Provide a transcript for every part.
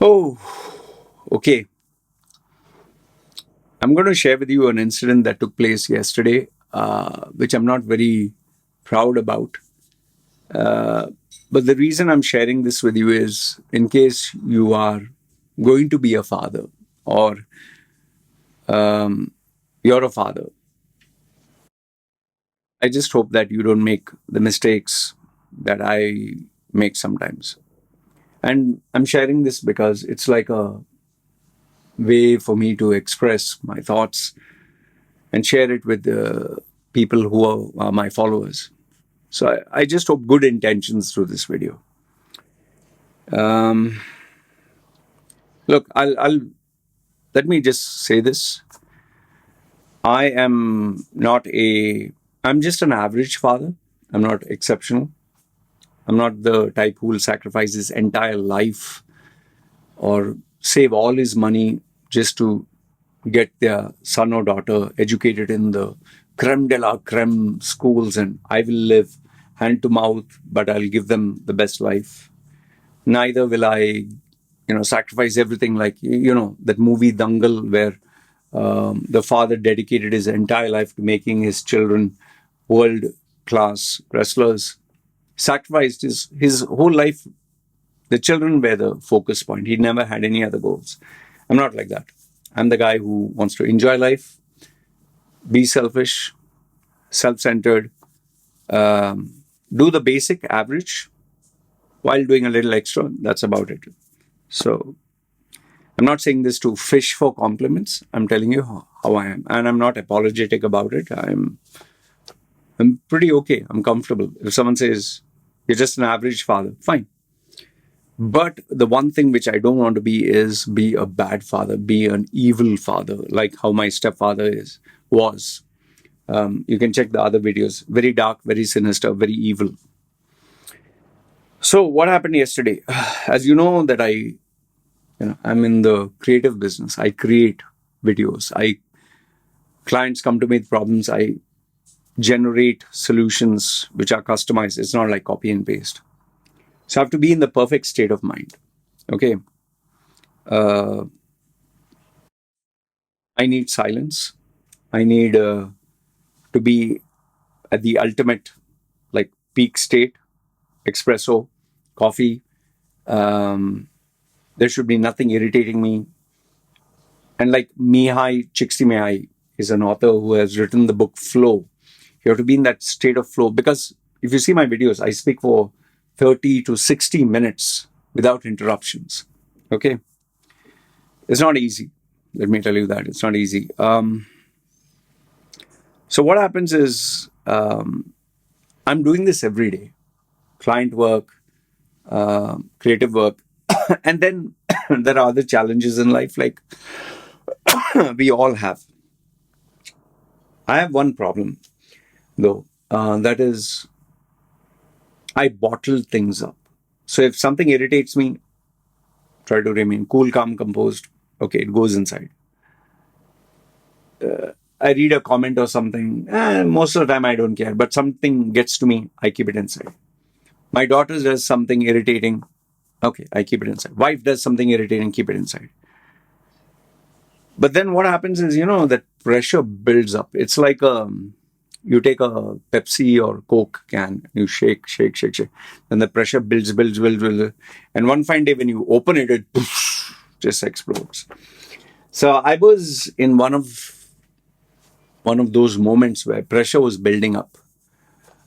Oh, okay. I'm going to share with you an incident that took place yesterday, which I'm not very proud about. Uh, but the reason I'm sharing this with you is in case you are going to be a father or you're a father. I just hope that you don't make the mistakes that I make sometimes. And I'm sharing this because it's like a way for me to express my thoughts and share it with the people who are my followers. So I just hope good intentions through this video. Um, Look, I'll let me just say this. I am not a. I'm just an average father. I'm not exceptional. I'm not the type who will sacrifice his entire life or save all his money just to get their son or daughter educated in the creme de la creme schools, and I will live hand to mouth, but I'll give them the best life. Neither will I, sacrifice everything like, that movie Dangal where the father dedicated his entire life to making his children world class wrestlers, sacrificed his whole life. The children were the focus point. He never had any other goals. I'm not like that. I'm the guy who wants to enjoy life, be selfish, self centered, do the basic average while doing a little extra. That's about it. So I'm not saying this to fish for compliments. I'm telling you how I am. And I'm not apologetic about it. I'm pretty okay. I'm comfortable. If someone says, you're just an average father, fine. But the one thing which I don't want to be a bad father, be an evil father, like how my stepfather was. You can check the other videos. Very dark, very sinister, very evil. So what happened yesterday? As you know that I'm in the creative business. I create videos. Clients come to me with problems. I generate solutions which are customized. It's not like copy and paste. So I have to be in the perfect state of mind. Okay. I need silence. I need to be at the ultimate, like peak state, espresso, coffee. There should be nothing irritating me. And like Mihai Csikszentmihalyi is an author who has written the book Flow. You have to be in that state of flow because if you see my videos, I speak for 30 to 60 minutes without interruptions. Okay. It's not easy. Let me tell you that. It's not easy. So what happens is I'm doing this every day. Client work, creative work. And then there are other challenges in life like we all have. I have one problem though. That is I bottle things up. So if something irritates me, try to remain cool, calm, composed. Okay, it goes inside. I read a comment or something. Most of the time I don't care, but something gets to me, I keep it inside. My daughter does something irritating. Okay, I keep it inside. Wife does something irritating, keep it inside. But then what happens is, that pressure builds up. It's like you take a Pepsi or Coke can, you shake, shake, shake, shake. Then the pressure builds. And one fine day when you open it, it just explodes. So I was in one of those moments where pressure was building up.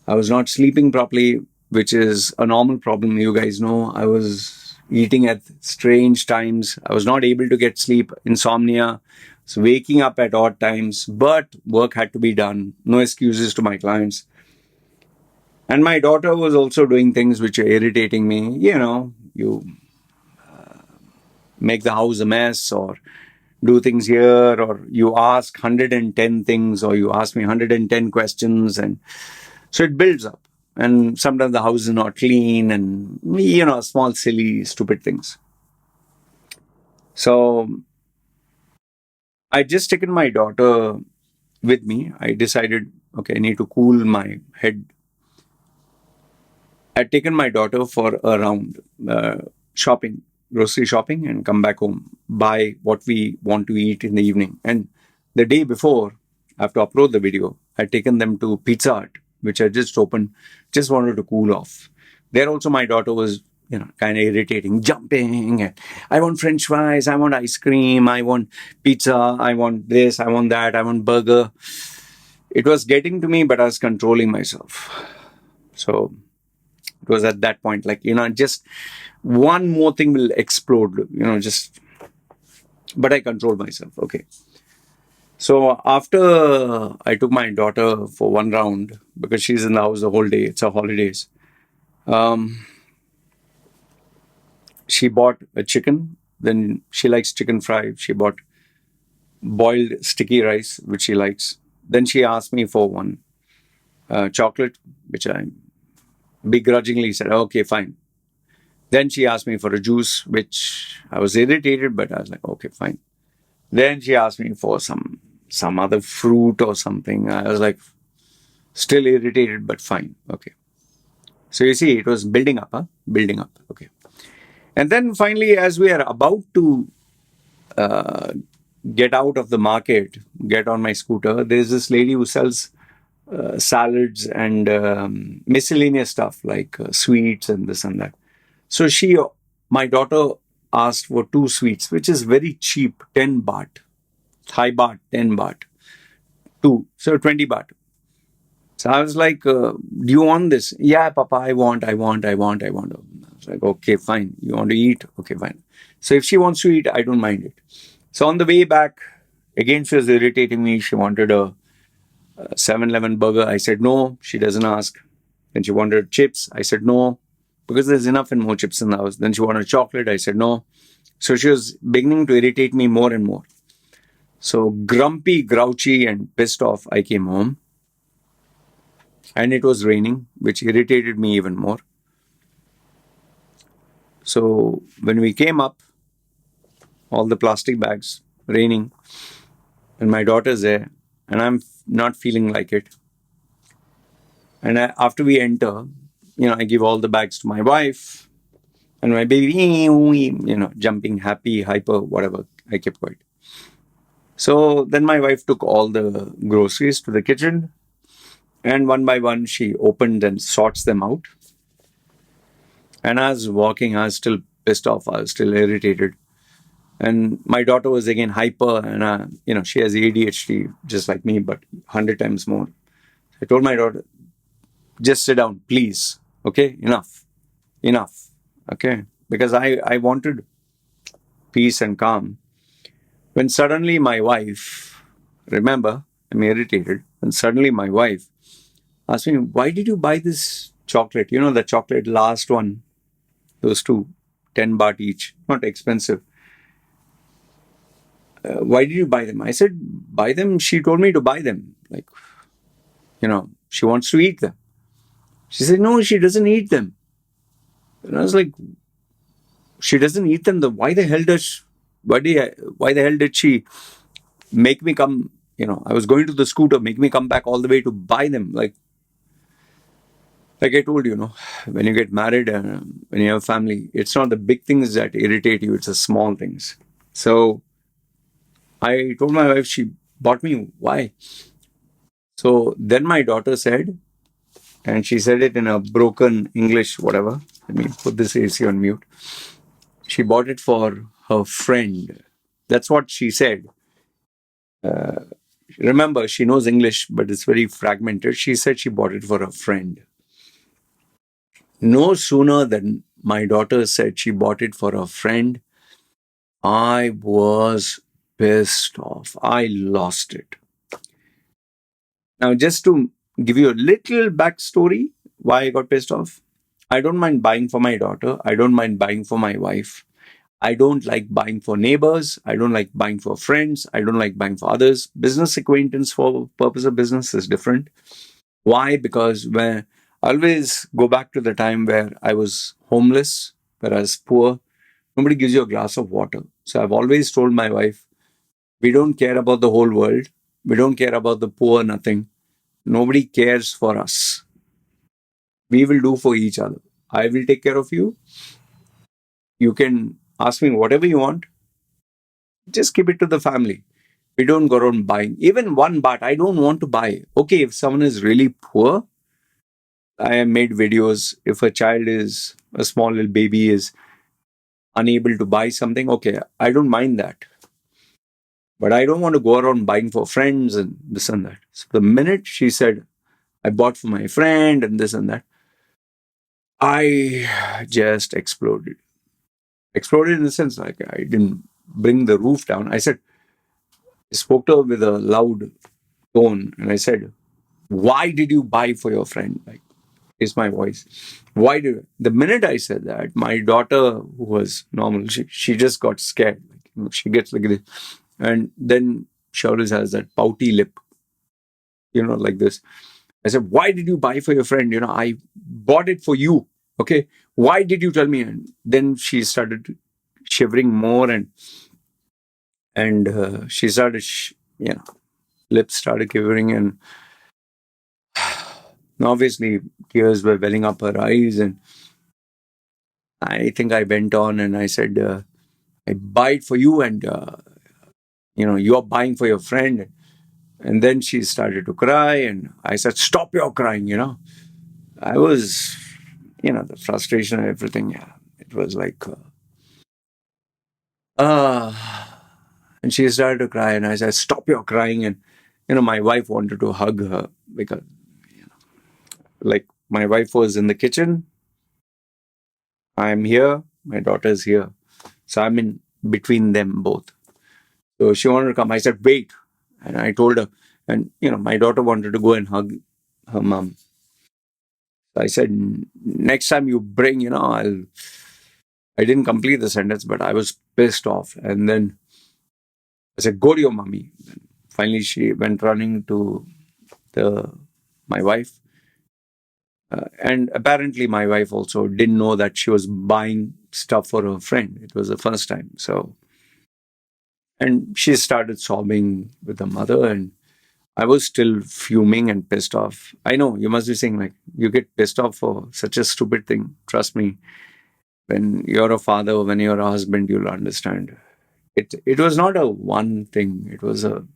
I was not sleeping properly, which is a normal problem. You guys know I was eating at strange times. I was not able to get sleep, insomnia. So waking up at odd times, but work had to be done. No excuses to my clients. And my daughter was also doing things which are irritating me. You make the house a mess or do things here, or you ask 110 things, or you ask me 110 questions. And so it builds up. And sometimes the house is not clean and, small, silly, stupid things. So I just taken my daughter with me. I decided, okay, I need to cool my head. I'd taken my daughter for a round shopping. grocery shopping and come back home, buy what we want to eat in the evening. And the day before, I have to upload the video. I'd taken them to Pizza Hut, which I just opened, just wanted to cool off. There also, my daughter was, kind of irritating, jumping. And I want French fries, I want ice cream, I want pizza, I want this, I want that, I want burger. It was getting to me, but I was controlling myself. So it was at that point, like, just one more thing will explode, but I controlled myself. Okay. So after I took my daughter for one round, because she's in the house the whole day, it's her holidays, um, she bought a chicken. Then she likes chicken fry. She bought boiled sticky rice, which she likes. Then she asked me for one chocolate, which I begrudgingly said, okay, fine. Then she asked me for a juice, which I was irritated, but I was like, okay, fine. Then she asked me for some other fruit or something. I was like, still irritated, but fine. Okay. So you see, it was building up, huh? Building up. Okay. And then finally, as we are about to get out of the market, get on my scooter, there's this lady who sells salads and miscellaneous stuff like sweets and this and that. So my daughter asked for two sweets, which is very cheap, 10 baht, Thai baht, 10 baht, two, so 20 baht. So I was like, do you want this? Yeah, Papa, I want. I was like, okay, fine. You want to eat? Okay, fine. So if she wants to eat, I don't mind it. So on the way back, again, she was irritating me. She wanted a 7-Eleven burger. I said no. She doesn't ask. Then she wanted chips. I said no, because there's enough and more chips in the house. Then she wanted chocolate. I said no. So she was beginning to irritate me more and more. So grumpy, grouchy, and pissed off, I came home. And it was raining, which irritated me even more. So when we came up, all the plastic bags, raining, and my daughter's there, and I'm not feeling like it. And after we enter, I give all the bags to my wife, and my baby, jumping, happy, hyper, whatever. I kept quiet. So then my wife took all the groceries to the kitchen, and one by one she opened and sorts them out. And I was walking, I was still pissed off, I was still irritated. And my daughter was again hyper, and she has ADHD just like me, but 100 times more. I told my daughter, just sit down, please. Okay, enough. Okay, because I wanted peace and calm. When suddenly my wife, remember, I'm irritated, and suddenly my wife asked me, why did you buy this chocolate? The chocolate last one, those two, 10 baht each, not expensive. Why did you buy them? I said, buy them. She told me to buy them. Like, she wants to eat them. She said, no, she doesn't eat them. And I was like, she doesn't eat them. Why the hell did she make me come? I was going to the scooter, make me come back all the way to buy them. Like I told you, when you get married, when you have family, it's not the big things that irritate you, it's the small things. So I told my wife, she bought me, why? So then my daughter said, and she said it in a broken English, whatever. Let me put this AC on mute. She bought it for her friend. That's what she said. Remember, she knows English, but it's very fragmented. She said she bought it for her friend. No sooner than my daughter said she bought it for her friend, I was pissed off. I lost it. Now, just to give you a little backstory why I got pissed off, I don't mind buying for my daughter. I don't mind buying for my wife. I don't like buying for neighbors. I don't like buying for friends. I don't like buying for others. Business acquaintance for purpose of business is different. Why? Because when I always go back to the time where I was homeless, where I was poor, nobody gives you a glass of water. So I've always told my wife, we don't care about the whole world. We don't care about the poor, nothing. Nobody cares for us. We will do for each other. I will take care of you. You can ask me whatever you want, just keep it to the family. We don't go around buying. Even 1 baht, I don't want to buy. Okay, if someone is really poor, I have made videos. If a child is, a small little baby is unable to buy something, okay, I don't mind that. But I don't want to go around buying for friends and this and that. So the minute she said, I bought for my friend and this and that, I just exploded. Exploded in the sense like I didn't bring the roof down. I spoke to her with a loud tone and I said, why did you buy for your friend? Like, is my voice. Why did the minute I said that, my daughter, who was normal, she just got scared. Like, she gets like this. And then she always has that pouty lip, like this. I said, why did you buy for your friend? I bought it for you. Okay. Why did you tell me? And then she started shivering more and she started, lips started quivering and obviously tears were welling up her eyes. And I think I went on and I said, I buy it for you and you're buying for your friend. And then she started to cry and I said, stop your crying. I was, the frustration and everything. Yeah, it was like, uh, and she started to cry and I said, stop your crying. And my wife wanted to hug her because, like, my wife was in the kitchen. I'm here. My daughter's here. So I'm in between them both. So she wanted to come. I said, wait. And I told her, and my daughter wanted to go and hug her mom. So I said, next time you bring, I didn't complete the sentence, but I was pissed off. And then I said, go to your mommy. And finally, she went running to the my wife. And apparently, my wife also didn't know that she was buying stuff for her friend. It was the first time. So, and she started sobbing with the mother, and I was still fuming and pissed off. I know you must be saying, like, you get pissed off for such a stupid thing. Trust me, when you're a father, when you're a husband, you'll understand. It was not a one thing. It was a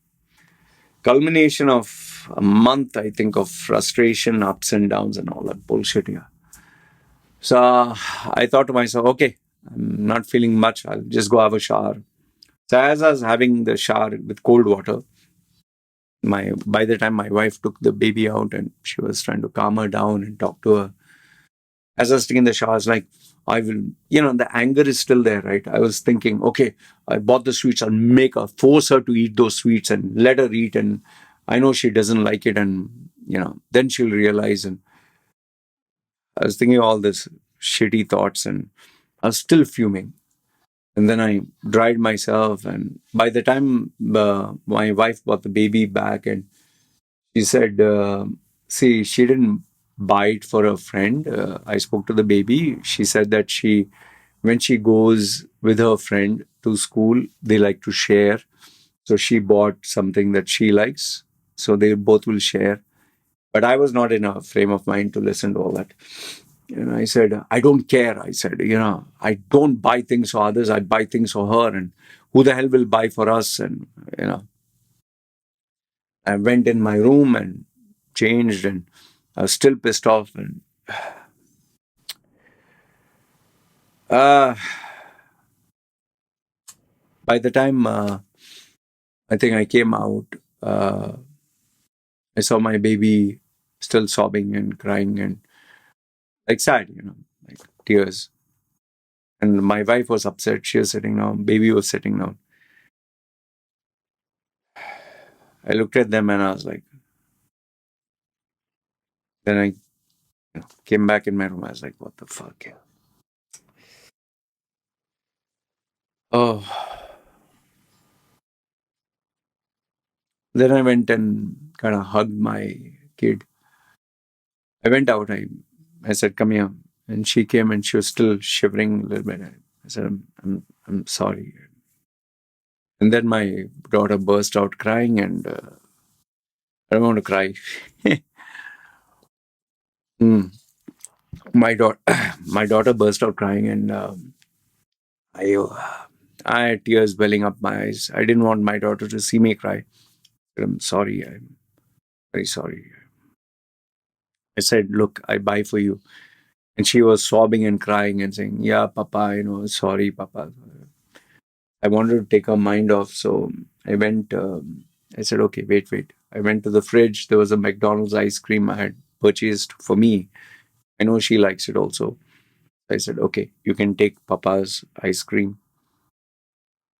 culmination of a month, I think, of frustration, ups and downs, and all that bullshit here. So I thought to myself, okay, I'm not feeling much. I'll just go have a shower. So as I was having the shower with cold water, my by the time my wife took the baby out and she was trying to calm her down and talk to her, as I was taking the shower, I was like, I will, the anger is still there, right? I was thinking, okay, I bought the sweets, I'll make her, force her to eat those sweets and let her eat. And I know she doesn't like it. And, then she'll realize. And I was thinking all this shitty thoughts and I was still fuming. And then I dried myself. And by the time my wife brought the baby back and she said, see, she didn't buy it for a friend. I spoke to the baby. She said that when she goes with her friend to school, they like to share. So she bought something that she likes. So they both will share. But I was not in a frame of mind to listen to all that. And I said, I don't care. I said, I don't buy things for others. I buy things for her. And who the hell will buy for us? And, I went in my room and changed and I was still pissed off. And uh, by the time I think I came out, uh, I saw my baby still sobbing and crying and like sad, like tears. And my wife was upset. She was sitting down. Baby was sitting down. I looked at them and I was like, then I came back in my room. I was like, what the fuck? Oh, then I went and kind of hugged my kid. I went out. I said, come here. And she came and she was still shivering a little bit. I said, I'm sorry. And then my daughter burst out crying and I don't want to cry. Mm. My daughter, my daughter burst out crying and I, I had tears welling up my eyes. I didn't want my daughter to see me cry. I'm sorry. I'm very sorry. I said, look, I buy for you. And she was sobbing and crying and saying, yeah, Papa, sorry, Papa. I wanted to take her mind off. So I went, I said, okay, wait. I went to the fridge. There was a McDonald's ice cream I had purchased for me. I know she likes it also. I said, okay, you can take Papa's ice cream.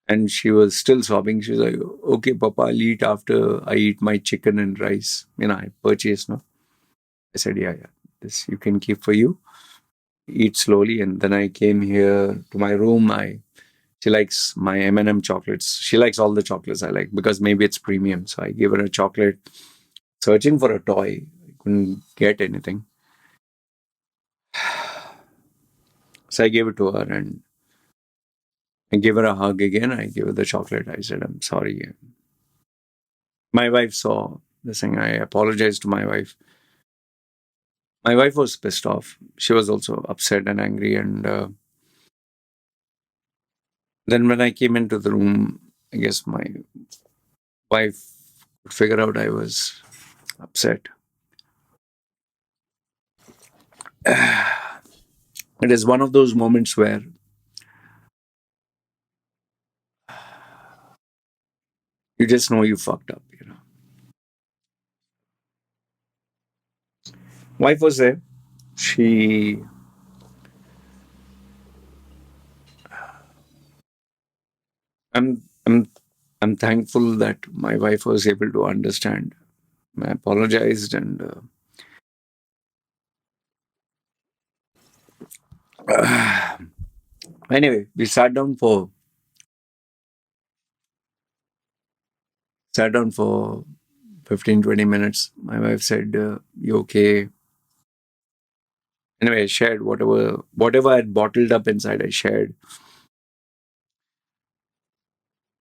And she was still sobbing. She was like, okay, Papa, I'll eat after I eat my chicken and rice. I purchased, no? I said, yeah. This you can keep for you. Eat slowly. And then I came here to my room. She likes my M&M chocolates. She likes all the chocolates I like because maybe it's premium. So I gave her a chocolate, searching for a toy. I couldn't get anything. So I gave it to her and I gave her a hug again. I gave her the chocolate. I said, I'm sorry. My wife saw this thing. I apologized to my wife. My wife was pissed off. She was also upset and angry. And then when I came into the room, I guess my wife could figure out I was upset. It is one of those moments where you just know you fucked up. Wife was there. She, I'm, I'm thankful that my wife was able to understand. I apologized and anyway, we sat down for 15-20 minutes. My wife said, "You okay?" Anyway, I shared whatever I had bottled up inside. I shared.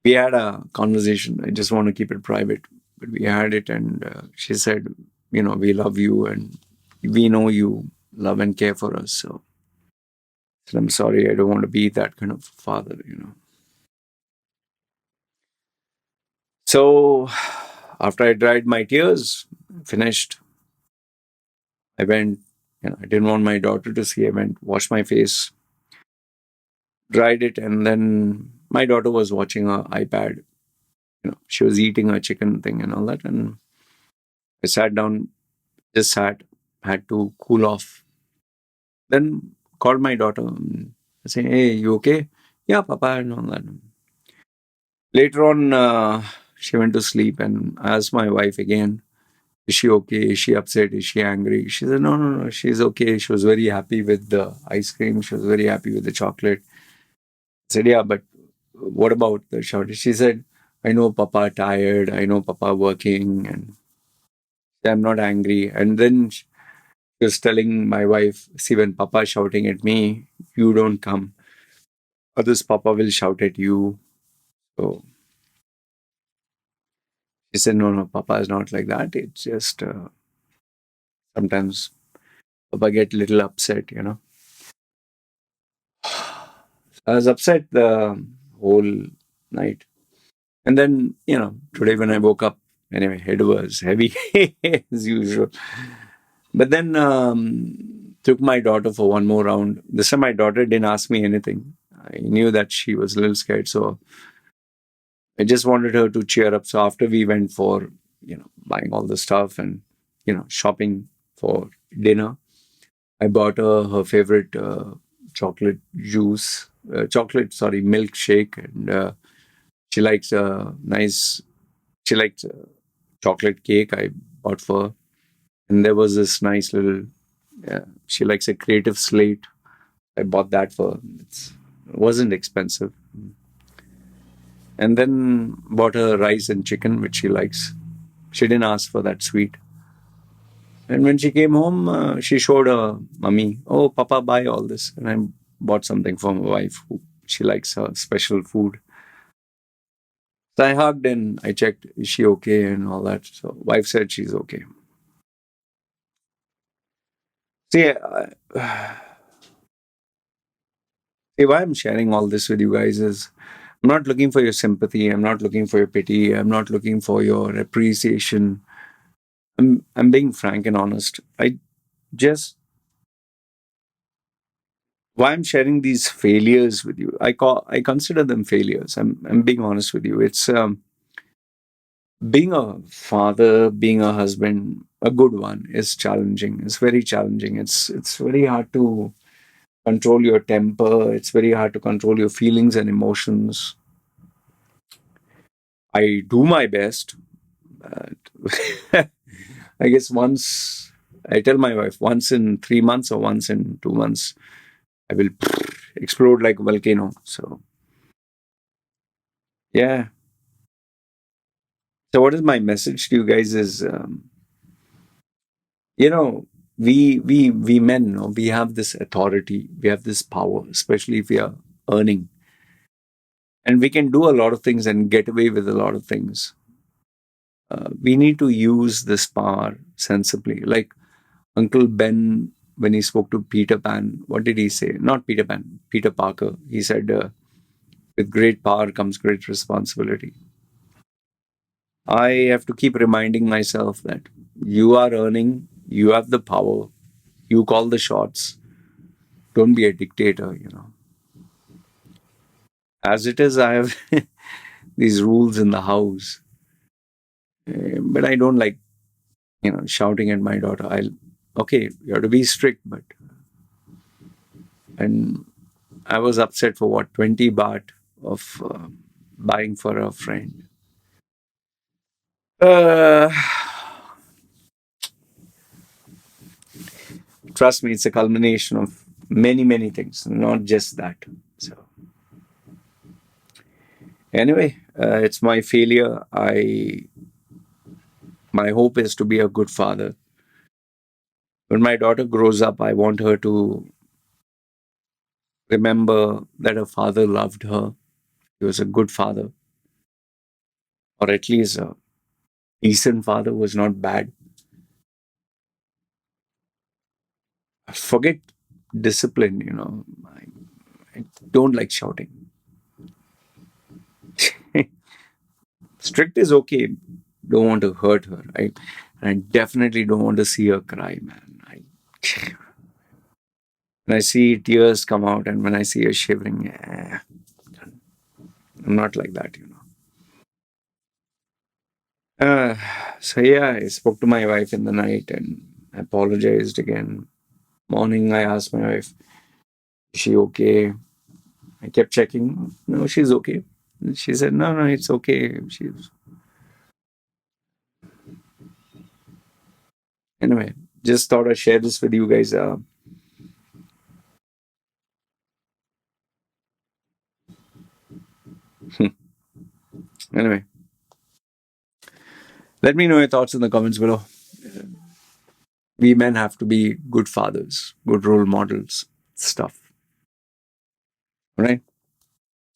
We had a conversation. I just want to keep it private, but we had it, and she said, "We love you, and we know you love and care for us." So I said, "I'm sorry. I don't want to be that kind of father." So after I dried my tears, finished. I went. I didn't want my daughter to see. I went, washed my face, dried it, and then my daughter was watching her iPad. She was eating her chicken thing and all that, and I sat down, just sat, had to cool off. Then called my daughter, saying, "Hey, you okay?" "Yeah, Papa," and all that. Later on, she went to sleep, and I asked my wife again, "Is she okay? Is she upset? Is she angry?" She said, "No, no, no, she's okay." She was very happy with the ice cream. She was very happy with the chocolate. I said, "Yeah, but what about the shortage?" She said, "I know Papa tired. I know Papa working, and I'm not angry." And then she was telling my wife, "See, when Papa is shouting at me, you don't come. Others, Papa will shout at you." So she said, "No, no, Papa is not like that. It's just sometimes Papa get little upset." I was upset the whole night. And then, today when I woke up, anyway, head was heavy as usual. But then took my daughter for one more round. This time my daughter didn't ask me anything. I knew that she was a little scared. So I just wanted her to cheer up. So after we went for, buying all the stuff and, shopping for dinner, I bought her favorite chocolate juice, chocolate, milkshake. And she likes a nice, she likes a chocolate cake I bought for her. And there was this nice little, she likes a creative slate. I bought that for her. It wasn't expensive. And then bought her rice and chicken, which she likes. She didn't ask for that sweet. And when she came home, she showed her mummy, "Oh, Papa, buy all this." And I bought something for my wife who she likes her special food. So I hugged and I checked, is she okay and all that. So wife said she's okay. See, See, why I'm sharing all this with you guys is I'm not looking for your sympathy. I'm not looking for your pity. I'm not looking for your appreciation. I'm being frank and honest. I just why I'm sharing these failures with you. I consider them failures. I'm being honest with you. It's being a father, being a husband, a good one is challenging. It's very challenging. It's very hard to control your temper. It's very hard to control your feelings and emotions. I do my best. But I guess once I tell my wife once in 3 months or once in 2 months, I will explode like a volcano. So yeah. So what is my message to you guys is, you know, we men, no, we have this authority, we have this power, especially if we are earning, and we can do a lot of things and get away with a lot of things. We need to use this power sensibly. Like Uncle Ben, when he spoke to Peter Pan, what did he say? Not Peter Pan, Peter Parker. He said, "With great power comes great responsibility." I have to keep reminding myself that you are earning, you have the power, you call the shots. Don't be a dictator, you know. As it is, I have these rules in the house, but I don't like, shouting at my daughter. Okay, you have to be strict, but and I was upset for what 20 baht of buying for a friend. Uh, Trust me, it's a culmination of many things, not just that. So anyway, it's my failure. My hope is to be a good father. When my daughter grows up, I want her to remember that her father loved her. He was a good father, or at least a decent father, was not bad. Forget discipline, I don't like shouting. Strict is okay. Don't want to hurt her. I definitely don't want to see her cry, man. When I see tears come out and when I see her shivering, I'm not like that. Uh, so yeah, I spoke to my wife in the night and apologized again. Morning, I asked my wife, "Is she okay?" I kept checking. No, she's okay. And she said, "No, it's okay." She's anyway. Just thought I'd share this with you guys. Anyway, let me know your thoughts in the comments below. We men have to be good fathers, good role models, stuff. All right.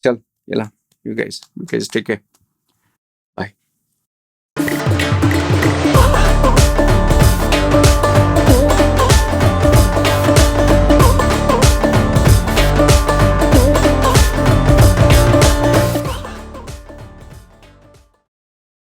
Chal, yalla. You guys take care.